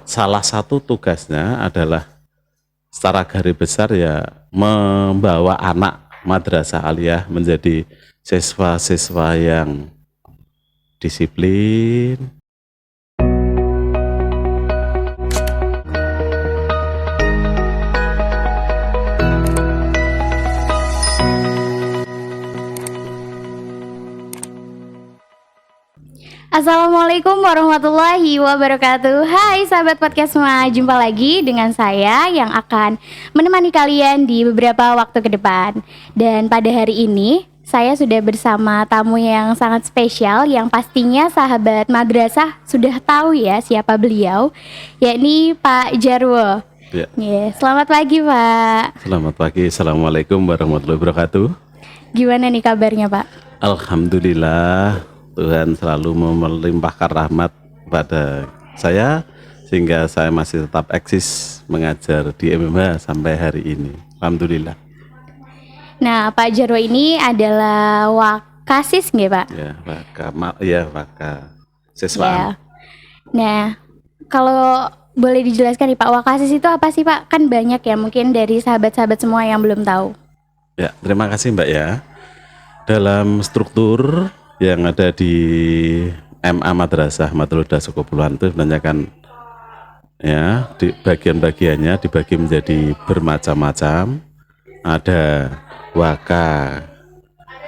salah satu tugasnya adalah secara garis besar ya membawa anak madrasah aliyah menjadi siswa-siswa yang disiplin. Assalamualaikum warahmatullahi wabarakatuh. Hai sahabat podcast semua, jumpa lagi dengan saya yang akan menemani kalian di beberapa waktu ke depan. Dan pada hari ini saya sudah bersama tamu yang sangat spesial, yang pastinya sahabat madrasah sudah tahu ya siapa beliau, yakni Pak Jarwo. Ya. Selamat pagi Pak. Selamat pagi, Assalamualaikum warahmatullahi wabarakatuh. Gimana nih kabarnya Pak? Alhamdulillah, Tuhan selalu melimpahkan rahmat pada saya sehingga saya masih tetap eksis mengajar di MMH sampai hari ini. Alhamdulillah. Nah, Pak Jarwo ini adalah wakasis nggak Pak? Ya, waka siswaan. Ya. Nah, kalau boleh dijelaskan nih Pak, wakasis itu apa sih Pak? Kan banyak ya mungkin dari sahabat-sahabat semua yang belum tahu. Ya, terima kasih Mbak ya. Dalam struktur yang ada di MA Madrasah Matul Huda Sukopuluhan itu sebenarnya kan ya di bagian-bagiannya dibagi menjadi bermacam-macam. Ada waka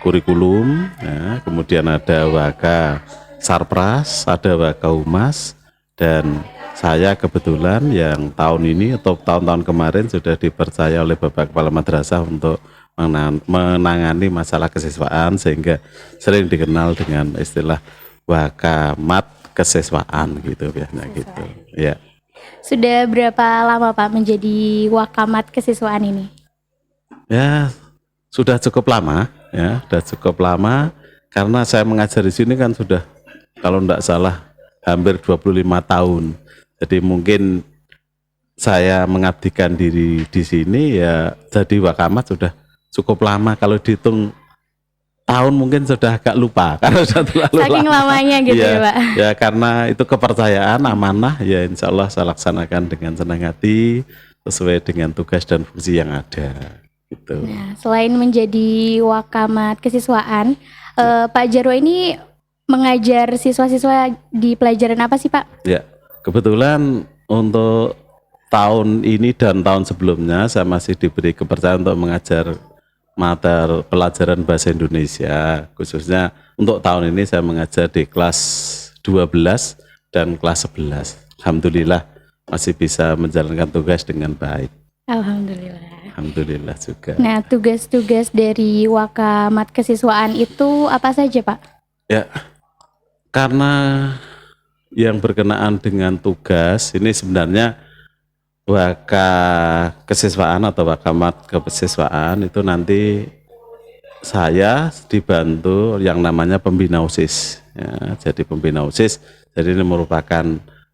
kurikulum, ya, kemudian ada waka sarpras, ada waka humas, dan saya kebetulan yang tahun ini atau tahun-tahun kemarin sudah dipercaya oleh Bapak Kepala Madrasah untuk menangani masalah kesiswaan sehingga sering dikenal dengan istilah wakamat kesiswaan gitu biasanya gitu ya. Sudah berapa lama Pak menjadi wakamat kesiswaan ini? Ya, sudah cukup lama ya, karena saya mengajar di sini kan sudah kalau tidak salah hampir 25 tahun. Jadi mungkin saya mengabdikan diri di sini ya jadi wakamat sudah cukup lama, kalau dihitung tahun mungkin sudah agak lupa karena sudah terlalu saking lama. Lamanya gitu ya Pak. Ya karena itu kepercayaan, amanah ya insya Allah saya laksanakan dengan senang hati sesuai dengan tugas dan fungsi yang ada gitu. Nah, selain menjadi wakamat kesiswaan, Pak Jarwo ini mengajar siswa-siswa di pelajaran apa sih Pak? Ya, kebetulan untuk tahun ini dan tahun sebelumnya saya masih diberi kepercayaan untuk mengajar mata pelajaran bahasa Indonesia, khususnya untuk tahun ini saya mengajar di kelas 12 dan kelas 11. Alhamdulillah masih bisa menjalankan tugas dengan baik. Alhamdulillah juga. Nah, tugas-tugas dari wakamat kesiswaan itu apa saja Pak? Ya, karena yang berkenaan dengan tugas ini sebenarnya waka kesiswaan atau wakamat kesiswaan itu nanti saya dibantu yang namanya pembina OSIS ya, jadi pembina OSIS, jadi ini merupakan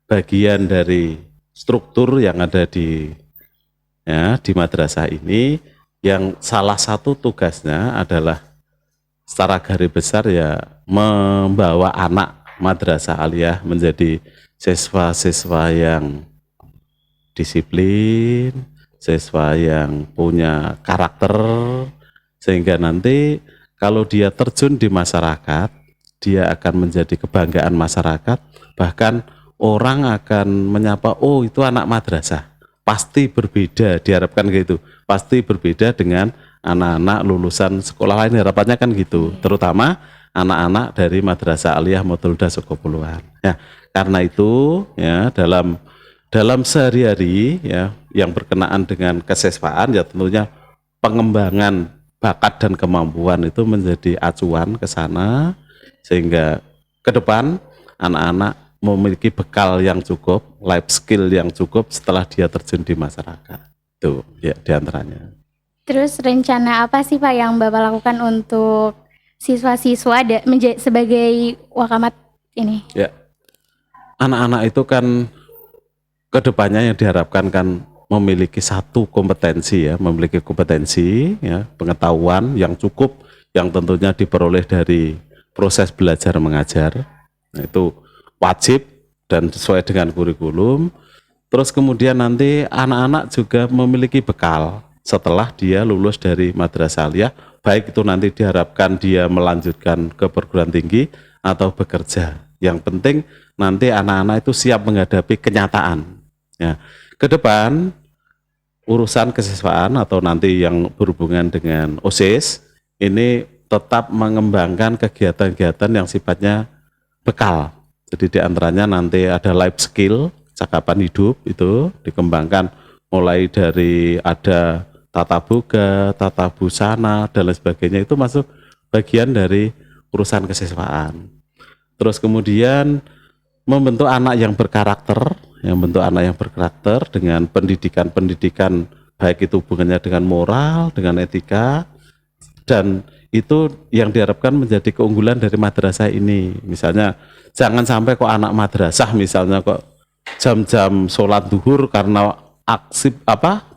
bagian dari struktur yang ada di madrasah ini, yang salah satu tugasnya adalah secara garis besar ya membawa anak madrasah aliyah menjadi siswa-siswa yang disiplin, siswa yang punya karakter, sehingga nanti kalau dia terjun di masyarakat, dia akan menjadi kebanggaan masyarakat, bahkan orang akan menyapa, oh itu anak madrasah, pasti berbeda, diharapkan gitu, pasti berbeda dengan anak-anak lulusan sekolah lain, harapannya kan gitu, terutama anak-anak dari Madrasah Aliyah Matul Huda Sukopuluhan. Ya, karena itu ya dalam sehari-hari ya yang berkenaan dengan kesiswaan ya tentunya pengembangan bakat dan kemampuan itu menjadi acuan ke sana sehingga ke depan anak-anak memiliki bekal yang cukup, life skill yang cukup setelah dia terjun di masyarakat. Itu ya diantaranya. Terus rencana apa sih Pak yang Bapak lakukan untuk siswa-siswa sebagai wakamat ini? Ya, anak-anak itu kan kedepannya yang diharapkan kan memiliki satu kompetensi ya, memiliki kompetensi ya, pengetahuan yang cukup yang tentunya diperoleh dari proses belajar mengajar. Nah, itu wajib dan sesuai dengan kurikulum Terus kemudian nanti anak-anak juga memiliki bekal setelah dia lulus dari madrasah aliyah, baik itu nanti diharapkan dia melanjutkan ke perguruan tinggi atau bekerja. Yang penting nanti anak-anak itu siap menghadapi kenyataan. Ya. Ke depan urusan kesiswaan atau nanti yang berhubungan dengan OSIS ini tetap mengembangkan kegiatan-kegiatan yang sifatnya bekal. Jadi diantaranya nanti ada life skill, cakapan hidup itu dikembangkan mulai dari ada tata boga, tata busana dan lain sebagainya, itu masuk bagian dari urusan kesiswaan. Terus kemudian membentuk anak yang berkarakter dengan pendidikan baik itu hubungannya dengan moral, dengan etika, dan itu yang diharapkan menjadi keunggulan dari madrasah ini. Misalnya jangan sampai kok anak madrasah misalnya kok jam-jam sholat duhur karena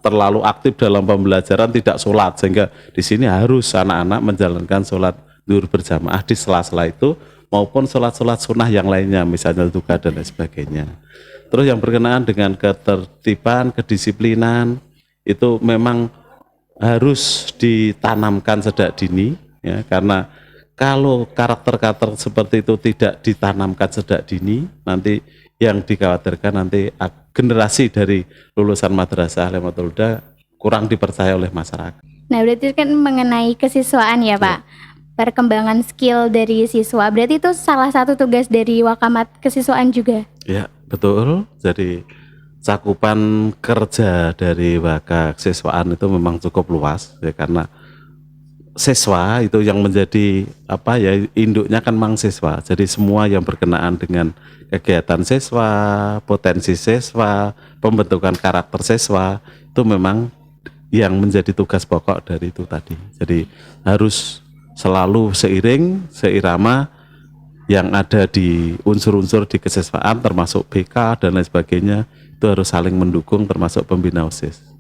terlalu aktif dalam pembelajaran tidak sholat, sehingga di sini harus anak-anak menjalankan sholat duhur berjamaah di sela-sela itu maupun sholat-sholat sunnah yang lainnya, misalnya duha dan lain sebagainya. Terus yang berkenaan dengan ketertiban, kedisiplinan itu memang harus ditanamkan sejak dini, ya, karena kalau karakter-karakter seperti itu tidak ditanamkan sejak dini, nanti yang dikhawatirkan nanti generasi dari lulusan madrasah Aliyah Huda kurang dipercaya oleh masyarakat. Nah, berarti kan mengenai kesiswaan ya Pak, perkembangan skill dari siswa, berarti itu salah satu tugas dari Wakamat Kesiswaan juga? Ya, betul. Jadi cakupan kerja dari Waka Kesiswaan itu memang cukup luas, ya, karena siswa itu yang menjadi induknya kan memang siswa. Jadi semua yang berkenaan dengan kegiatan siswa, potensi siswa, pembentukan karakter siswa itu memang yang menjadi tugas pokok dari itu tadi. Jadi harus selalu seirama yang ada di unsur-unsur di kesiswaan termasuk BK dan lain sebagainya, itu harus saling mendukung termasuk pembina OSIS.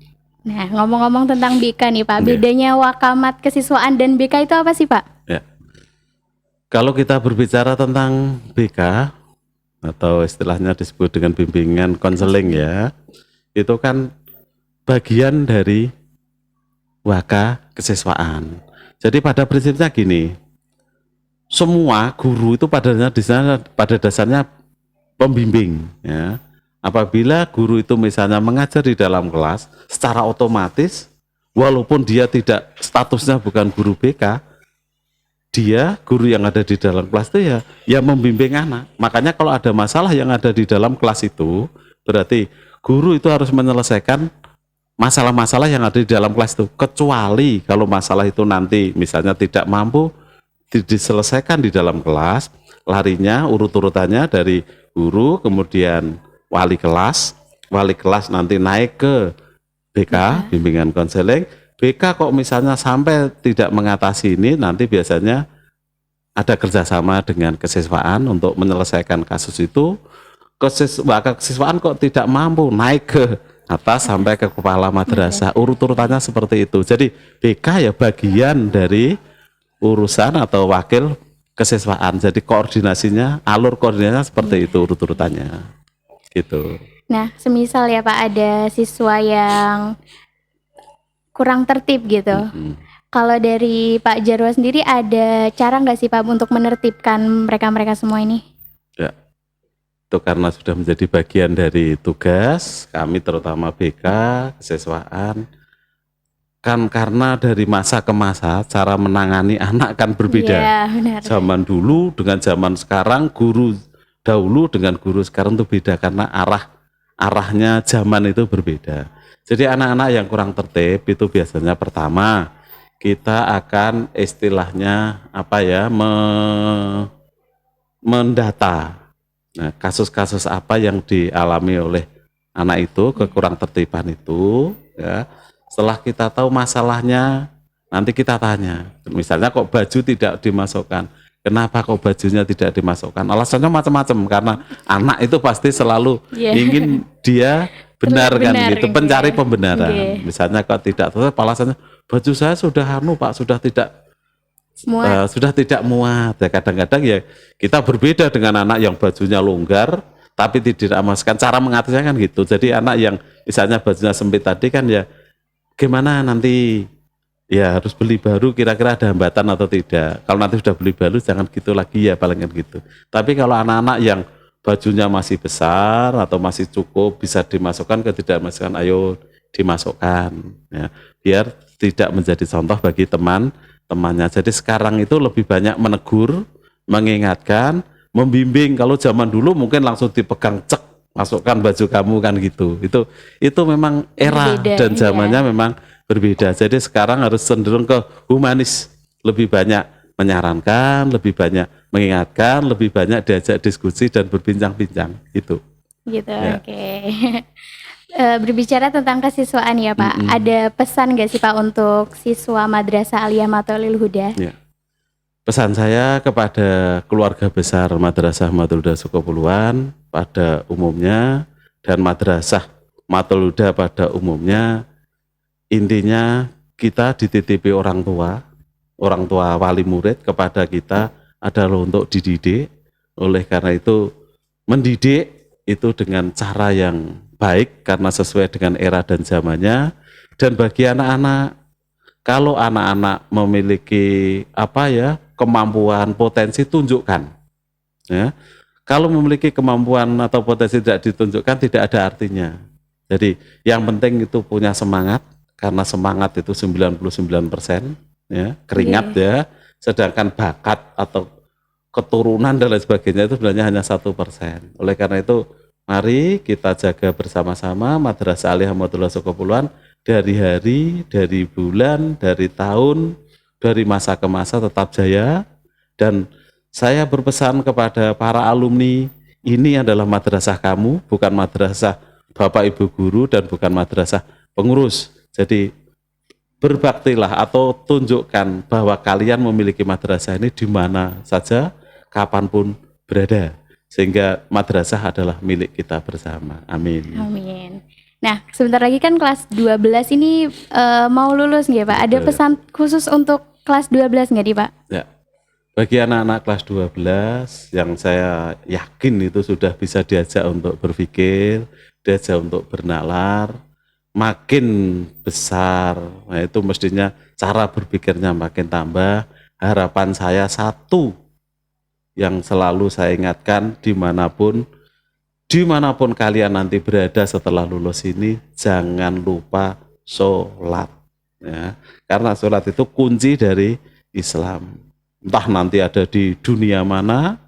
Nah, ngomong-ngomong tentang BK nih Pak, bedanya Wakamat Kesiswaan dan BK itu apa sih Pak? Ya. Kalau kita berbicara tentang BK atau istilahnya disebut dengan bimbingan konseling, ya, itu kan bagian dari Waka Kesiswaan. Jadi pada prinsipnya gini, semua guru itu pada dasarnya pembimbing, ya. Apabila guru itu misalnya mengajar di dalam kelas, secara otomatis walaupun dia tidak statusnya bukan guru BK, dia guru yang ada di dalam kelas itu ya membimbing anak. Makanya kalau ada masalah yang ada di dalam kelas itu, berarti guru itu harus menyelesaikan masalah-masalah yang ada di dalam kelas itu. Kecuali kalau masalah itu nanti misalnya tidak mampu diselesaikan di dalam kelas, larinya urut-urutannya dari guru, kemudian wali kelas nanti naik ke BK, bimbingan konseling. BK kok misalnya sampai tidak mengatasi ini, nanti biasanya ada kerjasama dengan kesiswaan untuk menyelesaikan kasus itu. Kesiswaan kok tidak mampu, naik ke atas sampai ke kepala madrasah, urut-urutannya seperti itu. Jadi BK ya bagian dari urusan atau wakil kesiswaan. Jadi koordinasinya, alur koordinasinya seperti itu urut-urutannya. Gitu. Nah, semisal ya Pak ada siswa yang kurang tertib gitu. Kalau dari Pak Jarwo sendiri ada cara nggak sih Pak untuk menertibkan mereka semua ini? Ya, itu karena sudah menjadi bagian dari tugas kami terutama BK, kesiswaan. Kan karena dari masa ke masa cara menangani anak kan berbeda. Ya, benar. Zaman dulu dengan zaman sekarang, guru dahulu dengan guru sekarang itu beda karena arahnya zaman itu berbeda. Jadi anak-anak yang kurang tertib itu biasanya pertama kita akan istilahnya mendata. Nah, kasus-kasus apa yang dialami oleh anak itu, kekurang tertiban itu, ya. Setelah kita tahu masalahnya, nanti kita tanya. Misalnya kok baju tidak dimasukkan. Kenapa kok bajunya tidak dimasukkan? Alasannya macam-macam, karena anak itu pasti selalu ingin dia benar kan gitu, pencari pembenaran. Misalnya kok tidak terus alasannya baju saya sudah Pak, sudah tidak muat. Ya, kadang-kadang ya kita berbeda dengan anak yang bajunya longgar, tapi tidak memasukkan. Cara mengaturnya kan gitu. Jadi anak yang misalnya bajunya sempit tadi kan ya gimana nanti ya harus beli baru, kira-kira ada hambatan atau tidak. Kalau nanti sudah beli baru jangan gitu lagi ya, paling kan gitu. Tapi kalau anak-anak yang bajunya masih besar atau masih cukup bisa dimasukkan ke tidak dimasukkan, ayo dimasukkan ya, biar tidak menjadi contoh bagi teman-temannya. Jadi sekarang itu lebih banyak menegur, mengingatkan, membimbing. Kalau zaman dulu mungkin langsung dipegang, cek, masukkan baju kamu kan gitu. Itu memang era Berbeda, dan ya. zamannya memang berbeda. Jadi sekarang harus cenderung ke humanis, lebih banyak menyarankan, lebih banyak mengingatkan, lebih banyak diajak diskusi dan berbincang-bincang itu. Gitu, Ya. oke. Berbicara tentang kesiswaan ya Pak, Mm-mm. ada pesan gak sih Pak untuk siswa Madrasah Aliyah Mathalil Huda? Ya. Pesan saya kepada keluarga besar Madrasah Matul Huda Sukopuluan pada umumnya dan Madrasah Matul Huda pada umumnya, intinya kita dititipi orang tua wali murid kepada kita adalah untuk dididik. Oleh karena itu mendidik itu dengan cara yang baik karena sesuai dengan era dan zamannya. Dan bagi anak-anak, kalau anak-anak memiliki kemampuan, potensi, tunjukkan ya. Kalau memiliki kemampuan atau potensi tidak ditunjukkan tidak ada artinya. Jadi yang penting itu punya semangat, karena semangat itu 99% ya, keringat ya. Sedangkan bakat atau keturunan dan lain sebagainya itu sebenarnya hanya 1%. Oleh karena itu mari kita jaga bersama-sama Madrasah Aliyah Matullah Sukopuluan dari hari, dari bulan, dari tahun, dari masa ke masa tetap jaya. Dan saya berpesan kepada para alumni, ini adalah madrasah kamu, bukan madrasah Bapak Ibu guru dan bukan madrasah pengurus. Jadi berbaktilah atau tunjukkan bahwa kalian memiliki madrasah ini di mana saja, kapanpun berada. Sehingga madrasah adalah milik kita bersama. Amin. Amin. Nah, sebentar lagi kan kelas 12 ini mau lulus nggak Pak? Ada Betul. pesan khusus untuk kelas 12 nggak nih Pak? Ya. Bagi anak-anak kelas 12 yang saya yakin itu sudah bisa diajak untuk berpikir, diajak untuk bernalar, makin besar, nah itu mestinya cara berpikirnya makin tambah. Harapan saya satu yang selalu saya ingatkan, dimanapun kalian nanti berada setelah lulus ini, jangan lupa sholat ya. Karena sholat itu kunci dari Islam. Entah nanti ada di dunia mana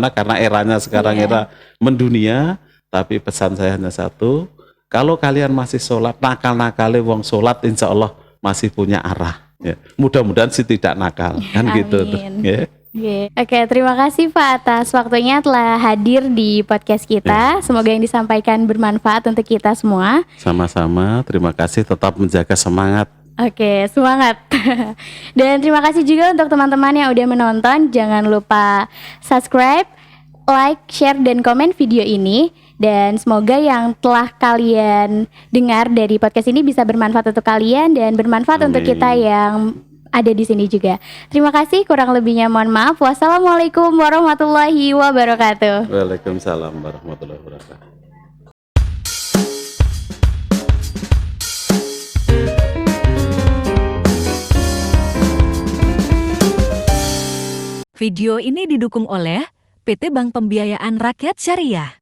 karena eranya sekarang era mendunia, tapi pesan saya hanya satu, kalau kalian masih sholat, nakal-nakale wong sholat insya Allah masih punya arah ya. Mudah-mudahan sih tidak nakal kan. Amin. Gitu ya. Oke, terima kasih Pak atas waktunya telah hadir di podcast kita. Semoga yang disampaikan bermanfaat untuk kita semua. Sama-sama, terima kasih, tetap menjaga semangat. Oke, semangat. Dan terima kasih juga untuk teman-teman yang udah menonton. Jangan lupa subscribe, like, share, dan komen video ini. Dan semoga yang telah kalian dengar dari podcast ini bisa bermanfaat untuk kalian dan bermanfaat untuk kita yang ada di sini juga. Terima kasih, kurang lebihnya mohon maaf. Wassalamualaikum warahmatullahi wabarakatuh. Waalaikumsalam warahmatullahi wabarakatuh. Video ini didukung oleh PT Bank Pembiayaan Rakyat Syariah.